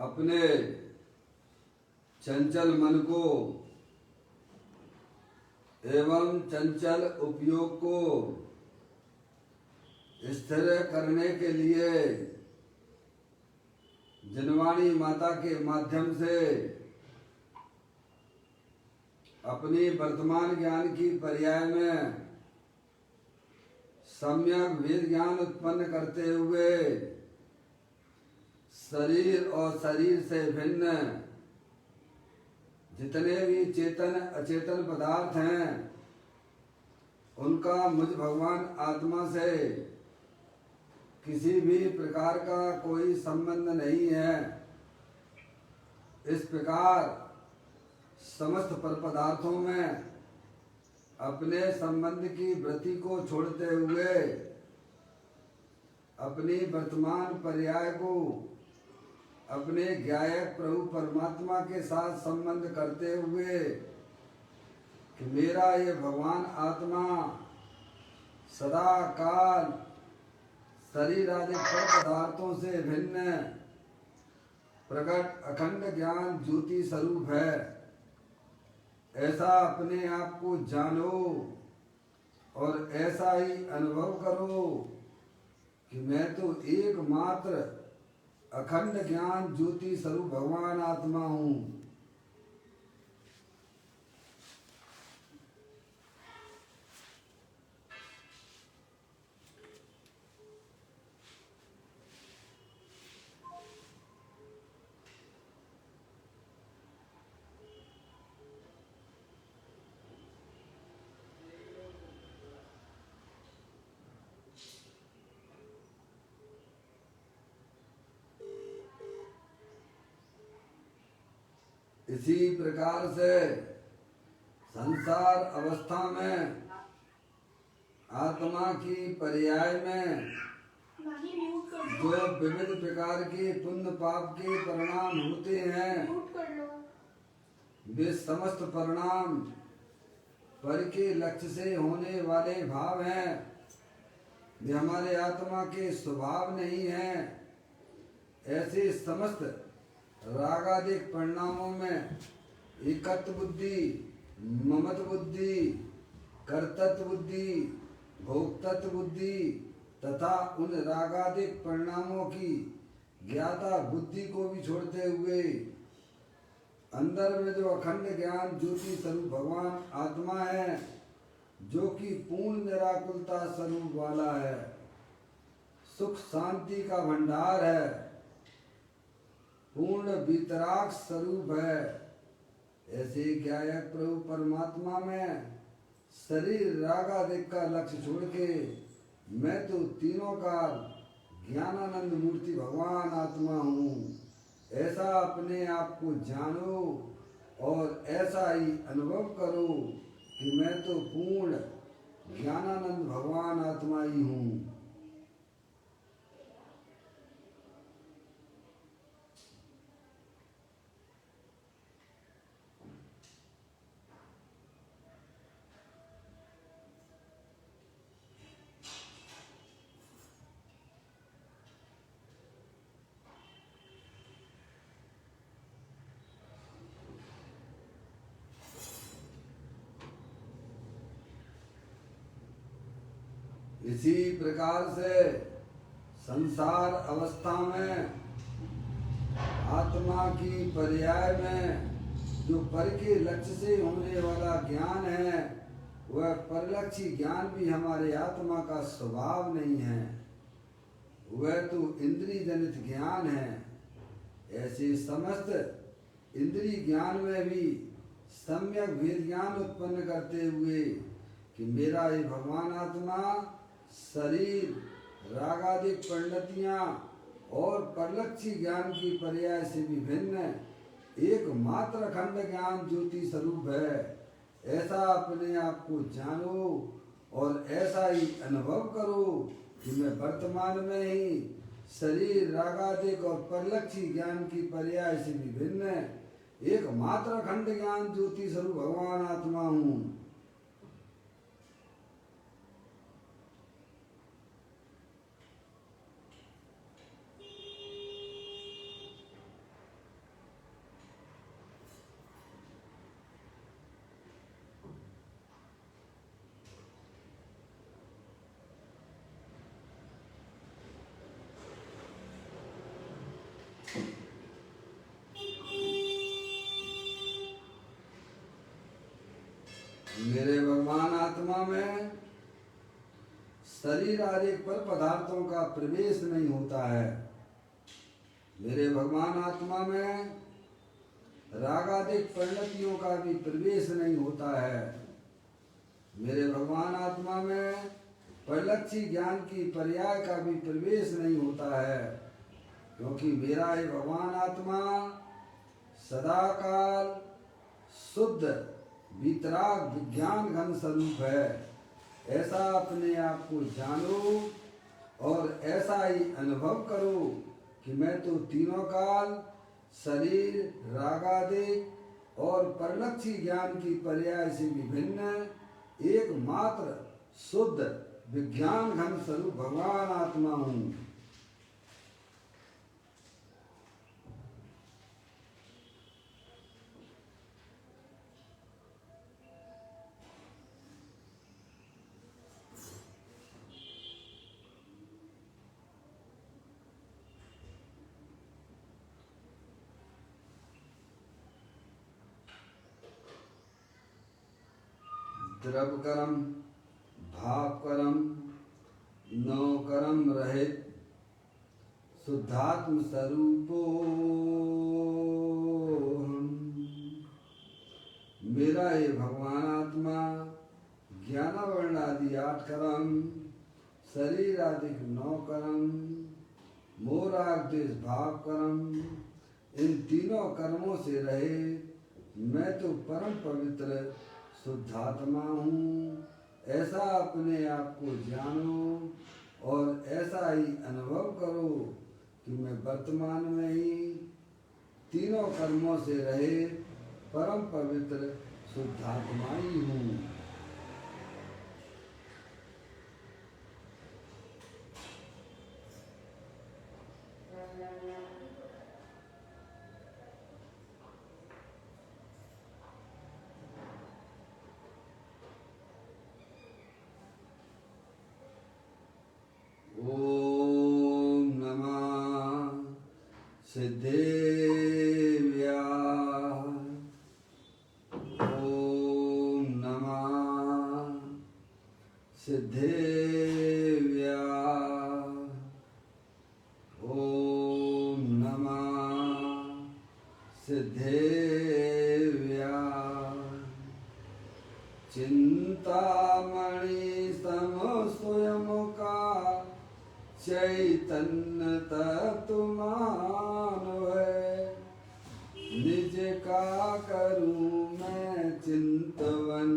अपने चंचल मन को एवं चंचल उपयोग को स्थिर करने के लिए जिनवाणी माता के माध्यम से अपनी वर्तमान ज्ञान की पर्याय में सम्यक वेद ज्ञान उत्पन्न करते हुए शरीर और शरीर से भिन्न जितने भी चेतन अचेतन पदार्थ हैं उनका मुझ भगवान आत्मा से किसी भी प्रकार का कोई संबंध नहीं है। इस प्रकार समस्त पर पदार्थों में अपने संबंध की वृत्ति को छोड़ते हुए अपनी वर्तमान पर्याय को अपने ज्ञायक प्रभु परमात्मा के साथ संबंध करते हुए कि मेरा ये भगवान आत्मा सदा काल शरीर आदि पदार्थों से भिन्न प्रकट अखंड ज्ञान ज्योति स्वरूप है, ऐसा अपने आप को जानो और ऐसा ही अनुभव करो कि मैं तो एकमात्र अखंड ज्ञान ज्योति स्वरूप भगवान आत्मा हूँ। इसी प्रकार से संसार अवस्था में आत्मा की पर्याय में जो विविध प्रकार के पुण्य पाप के परिणाम होते हैं वे समस्त परिणाम पर के लक्ष्य से होने वाले भाव हैं। वे हमारे आत्मा के स्वभाव नहीं हैं। ऐसे समस्त रागादिक परिणामों में एकत्व बुद्धि, ममत बुद्धि, कर्तृत्व बुद्धि, भोक्तृत्व बुद्धि तथा उन रागादिक परिणामों की ज्ञाता बुद्धि को भी छोड़ते हुए अंदर में जो अखंड ज्ञान ज्योति स्वरूप भगवान आत्मा है जो कि पूर्ण निराकुलता स्वरूप वाला है, सुख शांति का भंडार है, पूर्ण वितराग स्वरूप है, ऐसे ज्ञायक प्रभु परमात्मा में शरीर रागादिक का लक्ष्य छोड़ के मैं तो तीनों काल ज्ञानानंद मूर्ति भगवान आत्मा हूँ, ऐसा अपने आप को जानो और ऐसा ही अनुभव करो कि मैं तो पूर्ण ज्ञानानंद भगवान आत्मा ही हूँ। इसी प्रकार से संसार अवस्था में आत्मा की पर्याय में जो पर के लक्ष्य से होने वाला ज्ञान है वह परलक्षी ज्ञान भी हमारे आत्मा का स्वभाव नहीं है, वह तो इंद्रिय जनित ज्ञान है। ऐसे समस्त इंद्रिय ज्ञान में भी सम्यक वेद ज्ञान उत्पन्न करते हुए कि मेरा ये भगवान आत्मा शरीर रागादिक परिणतियां और परलक्षी ज्ञान की पर्याय से भी भिन्न एकमात्र अखंड ज्ञान ज्योति स्वरूप है, ऐसा अपने आप को जानो और ऐसा ही अनुभव करो कि मैं वर्तमान में ही शरीर रागादिक और परलक्षी ज्ञान की पर्याय से भी भिन्न एकमात्र अखंड ज्ञान ज्योति स्वरूप भगवान आत्मा हूँ। मेरे भगवान आत्मा में शरीर आदि पर पदार्थों का प्रवेश नहीं होता है। मेरे भगवान आत्मा में रागादिक परिणतियों का भी प्रवेश नहीं होता है। मेरे भगवान आत्मा में परिलक्षी ज्ञान की पर्याय का भी प्रवेश नहीं होता है, क्योंकि मेरा ये भगवान आत्मा सदाकाल शुद्ध वितराग विज्ञान घन स्वरूप है। ऐसा अपने आप को जानो और ऐसा ही अनुभव करो कि मैं तो तीनों काल शरीर रागादिक और परलक्षी ज्ञान की पर्याय से विभिन्न एकमात्र शुद्ध विज्ञान घन स्वरूप भगवान आत्मा हूँ। द्रव कर्म भाव कर्म नौ कर्म रहित शुद्धात्म स्वरूपो मेरा ये भगवान आत्मा ज्ञान वर्ण आदि 8 कर्म शरीर आदि 9 कर्म मोराग देश भाव कर्म इन तीनों कर्मों से रहे मैं तो परम पवित्र शुद्धात्मा हूँ। ऐसा अपने आप को जानो और ऐसा ही अनुभव करो कि मैं वर्तमान में ही तीनों कर्मों से रहे परम पवित्र शुद्धात्मा ही हूँ। ओम नमः सिद्धेव्या। ओम नमः सिद्धेव्या। ओम नमः सिद्धेव्या। चिंतामणि सम स्वयं का चैतन्य तत्वमान है। निज का करूं मैं चिंतवन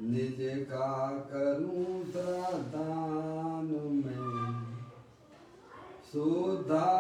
निज का करूं प्रदान में शुद्धा